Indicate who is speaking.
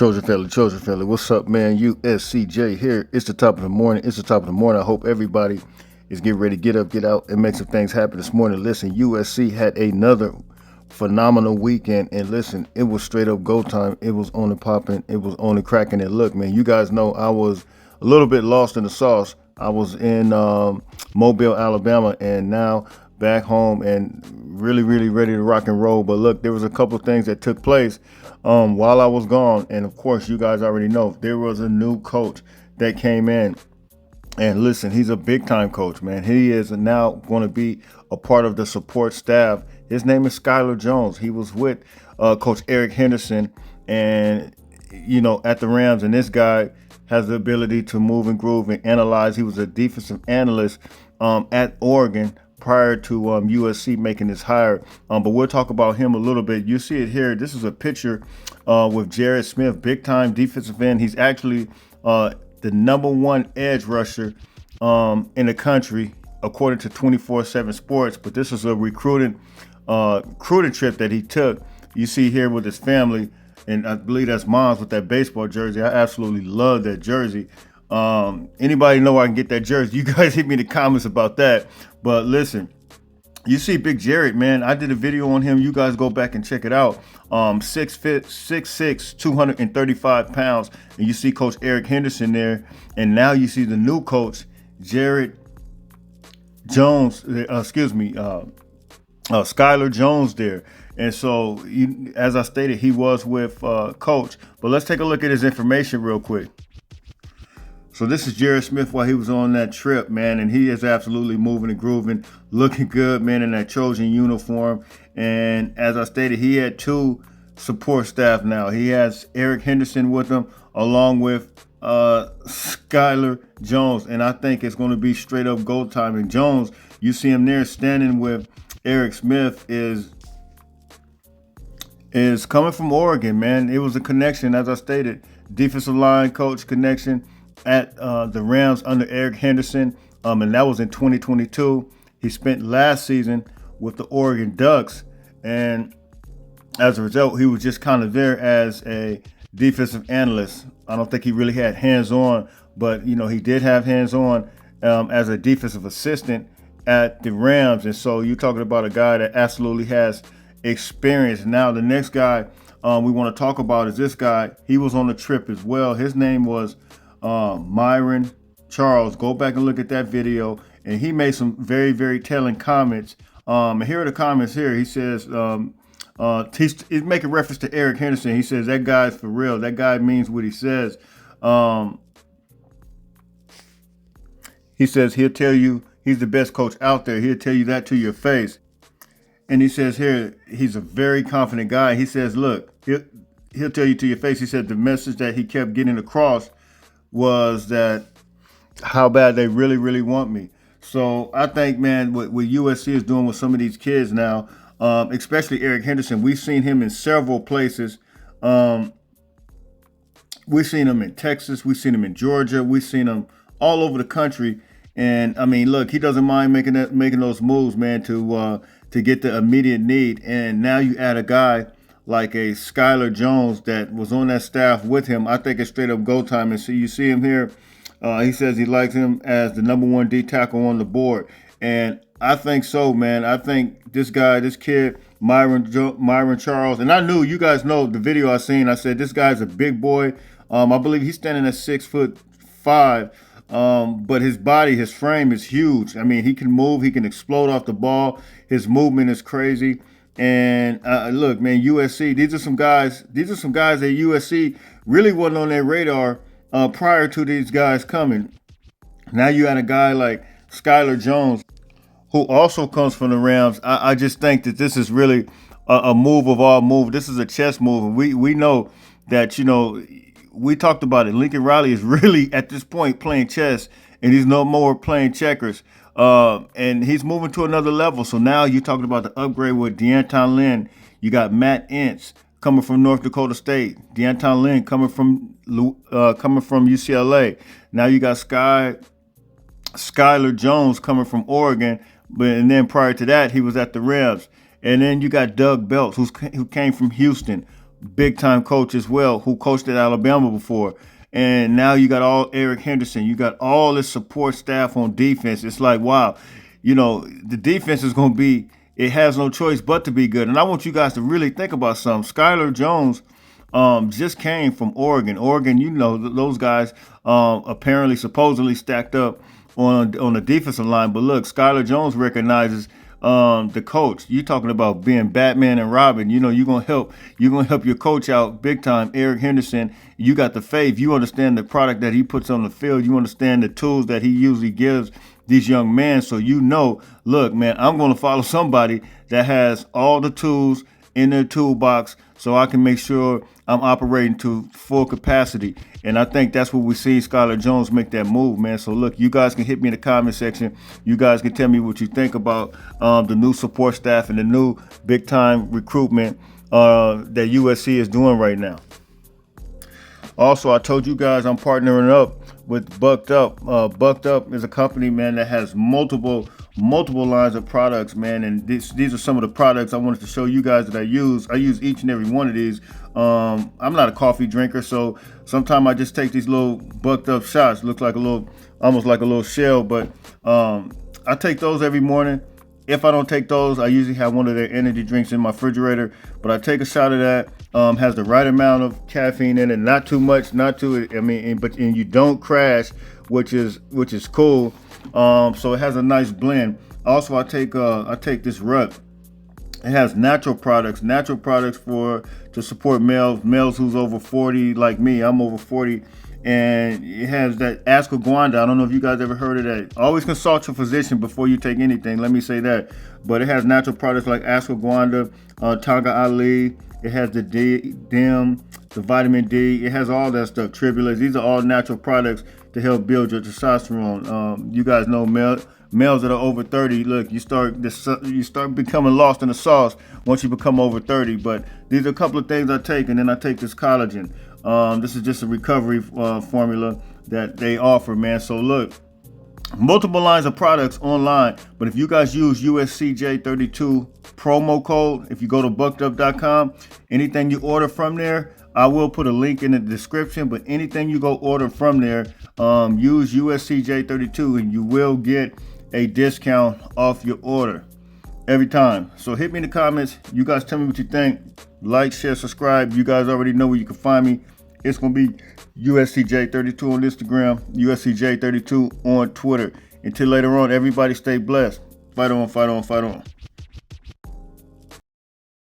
Speaker 1: Chosen family. What's up, man? USCJ here. It's the top of the morning. I hope everybody is getting ready to get up, get out, and make some things happen this morning. Listen, USC had another phenomenal weekend, and listen, it was straight up go time. It was on the popping. It was on the cracking. And look, man, you guys know I was a little bit lost in the sauce. I was in Mobile, Alabama, and now back home and really ready to rock and roll. But look, there was a couple of things that took place while I was gone, and of course you guys already know there was a new coach that came in. And listen, he's a big time coach, man. He is now going to be a part of the support staff. His name is Skylar Jones. He was with Coach Eric Henderson and at the Rams, and this guy has the ability to move and groove and analyze. He was a defensive analyst at Oregon prior to USC making this hire. But we'll talk about him a little bit. You see it here. This is a picture with Jared Smith, big time defensive end. He's actually the #1 edge rusher in the country, according to 24/7 Sports. But this is a recruiting trip that he took. You see here with his family, and I believe that's mom's with that baseball jersey. I absolutely love that jersey. Anybody know where I can get that jersey? You guys hit me in the comments about that. But listen, you see Big Jared, man. I did a video on him. You guys go back and check it out. 6'6", 235 pounds. And you see Coach Eric Henderson there. And now you see the new coach, Jared Jones, Skylar Jones there. And so, as I stated, he was with Coach. But let's take a look at his information real quick. So this is Jared Smith while he was on that trip, man, and he is absolutely moving and grooving, looking good, man, in that Trojan uniform. And as I stated, he had 2 support staff now. He has Eric Henderson with him, along with Skylar Jones, and I think it's going to be straight up go time. And Jones, you see him there standing with Eric Smith, is coming from Oregon, man. It was a connection, as I stated, defensive line coach connection at the Rams under Eric Henderson, and that was in 2022. He spent last season with the Oregon Ducks, and as a result, he was just kind of there as a defensive analyst. I don't think he really had hands-on, but he did have hands-on as a defensive assistant at the Rams. And so you're talking about a guy that absolutely has experience. Now the next guy we want to talk about is this guy. He was on the trip as well. His name was Myron Charles. Go back and look at that video, and he made some very telling comments. And here are the comments here. He says he's making reference to Eric Henderson. He says that guy's for real. That guy means what he says. He says he'll tell you he's the best coach out there. He'll tell you that to your face. And he says here he's a very confident guy. He says, look, he'll tell you to your face. He said the message that he kept getting across was that how bad they really want me. So I think, man, what USC is doing with some of these kids now, especially Eric Henderson, we've seen him in several places. We've seen him in Texas. We've seen him in Georgia. We've seen him all over the country. And I mean, look, he doesn't mind making those moves, man, to get the immediate need. And now you add a guy like a Skylar Jones that was on that staff with him. I think it's straight up go time. And so you see him here. He says he likes him as the #1 D tackle on the board. And I think so, man. I think this kid, Myron Charles, and I knew, you guys know the video I seen. I said, this guy's a big boy. I believe he's standing at 6'5". But his body, his frame is huge. I mean, he can move, he can explode off the ball. His movement is crazy. And look, man, USC, these are some guys that USC really wasn't on their radar prior to these guys coming. Now you had a guy like Skylar Jones, who also comes from the Rams. I just think that this is really a move of all moves. This is a chess move. And we know that, we talked about it. Lincoln Riley is really at this point playing chess, and he's no more playing checkers. And he's moving to another level. So now you're talking about the upgrade with D'Anton Lynn. You got Matt Entz coming from North Dakota State. D'Anton Lynn coming from UCLA. Now you got Skylar Jones coming from Oregon. And then prior to that, he was at the Rams. And then you got Doug Belts, who came from Houston. big time coach as well, who coached at Alabama before. And now you got all Eric Henderson. You got all this support staff on defense. It's like, wow, the defense is going to be, it has no choice but to be good. And I want you guys to really think about something. Skylar Jones just came from Oregon. Oregon, those guys apparently, supposedly stacked up on the defensive line. But look, Skylar Jones recognizes the coach. You talking about being Batman and Robin. You're gonna help your coach out big time, Eric Henderson. You got the faith. You understand the product that he puts on the field. You understand the tools that he usually gives these young men. So look, man, I'm gonna follow somebody that has all the tools in their toolbox, so I can make sure I'm operating to full capacity. And I think that's what we see Skylar Jones make that move, man. So look, you guys can hit me in the comment section. You guys can tell me what you think about the new support staff and the new big time recruitment that USC is doing right now. Also, I told you guys I'm partnering up with Bucked Up. Bucked Up is a company, man, that has multiple lines of products, man. And these are some of the products I wanted to show you guys that I use. I use each and every one of these. I'm not a coffee drinker, so sometimes I just take these little Bucked Up shots. Look like almost like a little shell, but I take those every morning. If I don't take those, I usually have one of their energy drinks in my refrigerator. But I take a shot of that. Has the right amount of caffeine in it, not too much, not too. But you don't crash, which is cool. So it has a nice blend. Also, I take this Rut. It has natural products to support males who's over 40, like me. I'm over 40. And it has that ashwagandha. I don't know if you guys ever heard of that. Always consult your physician before you take anything. Let me say that. But it has natural products like ashwagandha, Tanga Ali. It has the DIM, the vitamin D. It has all that stuff. Tribulus. These are all natural products to help build your testosterone. You guys know males that are over 30. Look, you start becoming lost in the sauce once you become over 30. But these are a couple of things I take, and then I take this collagen. This is just a recovery formula that they offer, man. So look, multiple lines of products online, but if you guys use USCJ32 promo code, if you go to buckedup.com, anything you order from there, I will put a link in the description, but anything you go order from there, use USCJ32 and you will get a discount off your order every time. So hit me in the comments. You guys tell me what you think. Like, share, subscribe. You guys already know where you can find me. It's going to be USCJ32 on Instagram, USCJ32 on Twitter. Until later on, everybody stay blessed. Fight on, fight on, fight on.